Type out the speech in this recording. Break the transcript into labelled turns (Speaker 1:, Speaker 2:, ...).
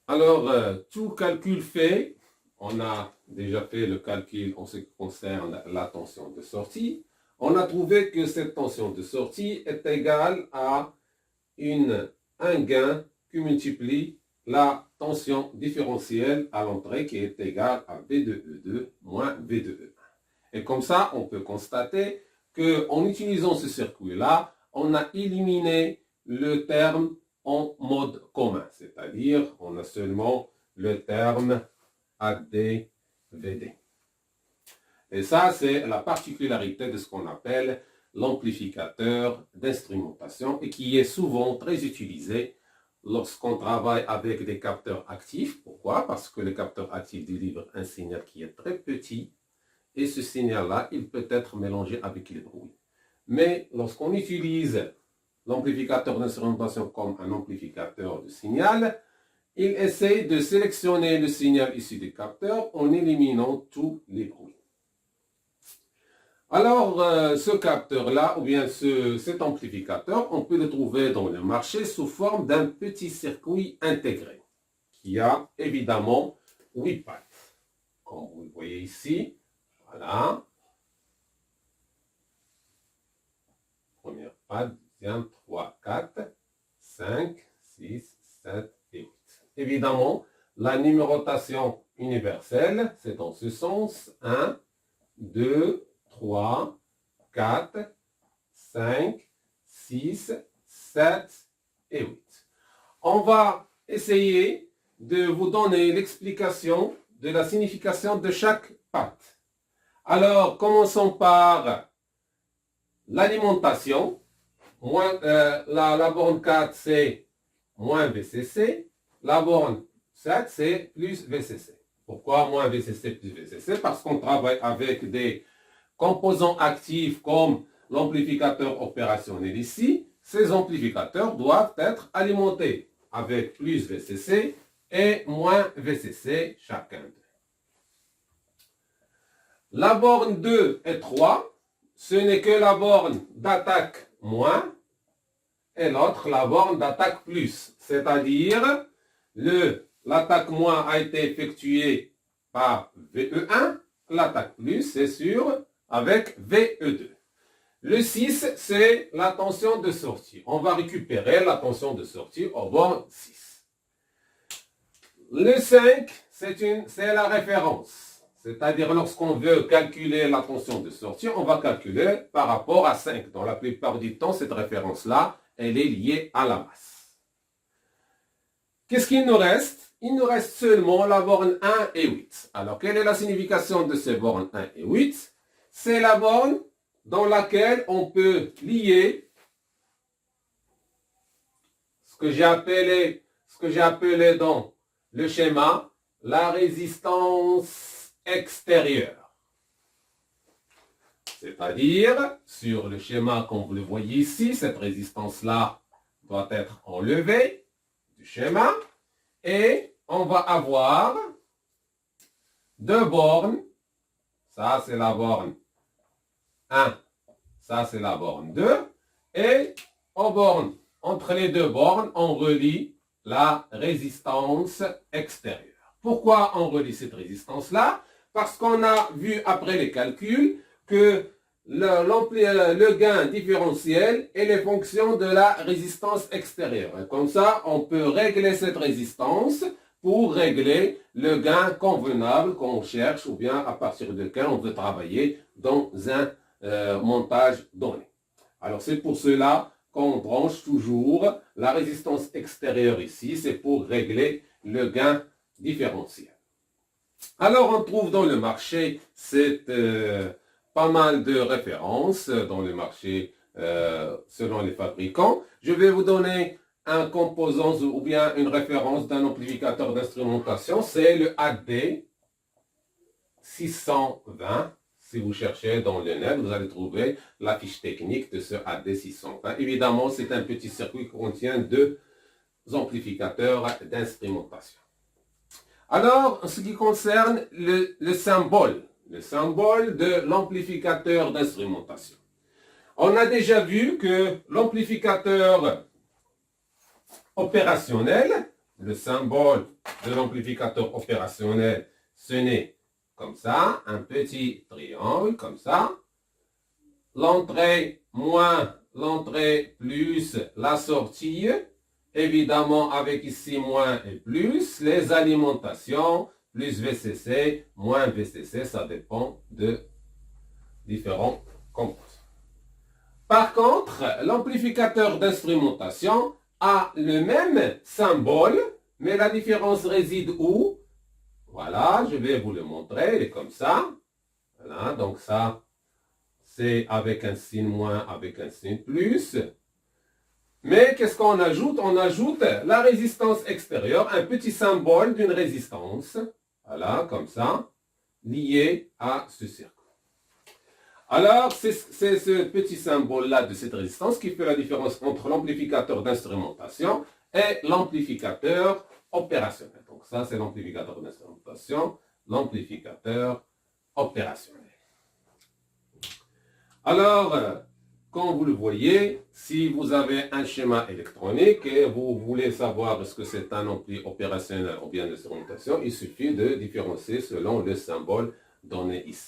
Speaker 1: Alors, tout calcul fait, on a déjà fait le calcul en ce qui concerne la tension de sortie. On a trouvé que cette tension de sortie est égale à un gain qui multiplie la tension différentielle à l'entrée qui est égale à V de E2 moins V de E1. Et comme ça, on peut constater qu'en utilisant ce circuit-là, on a éliminé le terme en mode commun, c'est-à-dire on a seulement le terme AD-VD. Et ça, c'est la particularité de ce qu'on appelle l'amplificateur d'instrumentation et qui est souvent très utilisé lorsqu'on travaille avec des capteurs actifs. Pourquoi? Parce que le capteur actif délivre un signal qui est très petit et ce signal-là, il peut être mélangé avec les bruits. Mais lorsqu'on utilise l'amplificateur d'instrumentation comme un amplificateur de signal, il essaie de sélectionner le signal issu du capteur en éliminant tous les bruits. Alors, ce capteur-là, ou bien cet amplificateur, on peut le trouver dans le marché sous forme d'un petit circuit intégré, qui a évidemment 8 pattes. Comme vous le voyez ici, voilà. Première patte, deuxième, 3, 4, 5, 6, 7 et 8. Évidemment, la numérotation universelle, c'est dans ce sens. 1, 2, 3, 4, 5, 6, 7 et 8. On va essayer de vous donner l'explication de la signification de chaque patte. Alors, commençons par l'alimentation. La borne 4, c'est moins VCC. La borne 7, c'est plus VCC. Pourquoi moins VCC plus VCC? Parce qu'on travaille avec des composants actifs comme l'amplificateur opérationnel ici. Ces amplificateurs doivent être alimentés avec plus VCC et moins VCC chacun d'eux. La borne 2 et 3, ce n'est que la borne d'attaque moins et l'autre la borne d'attaque plus. C'est-à-dire l'attaque moins a été effectuée par VE1, l'attaque plus c'est sûr avec VE2. Le 6, c'est la tension de sortie. On va récupérer la tension de sortie au borne 6. Le 5, c'est la référence. C'est-à-dire, lorsqu'on veut calculer la tension de sortie, on va calculer par rapport à 5. Dans la plupart du temps, cette référence-là, elle est liée à la masse. Qu'est-ce qu'il nous reste? Il nous reste seulement la borne 1 et 8. Alors, quelle est la signification de ces bornes 1 et 8? C'est la borne dans laquelle on peut lier ce que j'ai appelé dans le schéma la résistance extérieure. C'est-à-dire, sur le schéma comme vous le voyez ici, cette résistance-là doit être enlevée du schéma et on va avoir deux bornes. Ça, c'est la borne 1. Ça, c'est la borne 2. Et entre les deux bornes, on relie la résistance extérieure. Pourquoi on relie cette résistance-là? Parce qu'on a vu après les calculs que le gain différentiel est les fonctions de la résistance extérieure. Et comme ça, on peut régler cette résistance pour régler le gain convenable qu'on cherche ou bien à partir duquel on veut travailler dans un montage donné. Alors c'est pour cela qu'on branche toujours la résistance extérieure ici, c'est pour régler le gain différentiel. Alors on trouve dans le marché pas mal de références dans le marché selon les fabricants. Je vais vous donner un composant ou bien une référence d'un amplificateur d'instrumentation, c'est le AD 620. Si vous cherchez dans le net, vous allez trouver la fiche technique de ce AD 620. Évidemment, c'est un petit circuit qui contient deux amplificateurs d'instrumentation. Alors, en ce qui concerne le symbole de l'amplificateur d'instrumentation. On a déjà vu que l'amplificateur opérationnel le symbole de l'amplificateur opérationnel, ce n'est comme ça, un petit triangle comme ça. L'entrée moins l'entrée plus la sortie, évidemment avec ici moins et plus, les alimentations, plus VCC, moins VCC, ça dépend de différents composants. Par contre, l'amplificateur d'instrumentation a le même symbole, mais la différence réside où? Voilà, je vais vous le montrer, il est comme ça. Voilà, donc ça, c'est avec un signe moins, avec un signe plus. Mais qu'est-ce qu'on ajoute? On ajoute la résistance extérieure, un petit symbole d'une résistance. Voilà, comme ça, lié à ce circuit. Alors, c'est ce petit symbole-là de cette résistance qui fait la différence entre l'amplificateur d'instrumentation et l'amplificateur opérationnel. Donc ça, c'est l'amplificateur d'instrumentation, l'amplificateur opérationnel. Alors, comme vous le voyez, si vous avez un schéma électronique et vous voulez savoir est-ce que c'est un ampli opérationnel ou bien d'instrumentation, il suffit de différencier selon le symbole donné ici.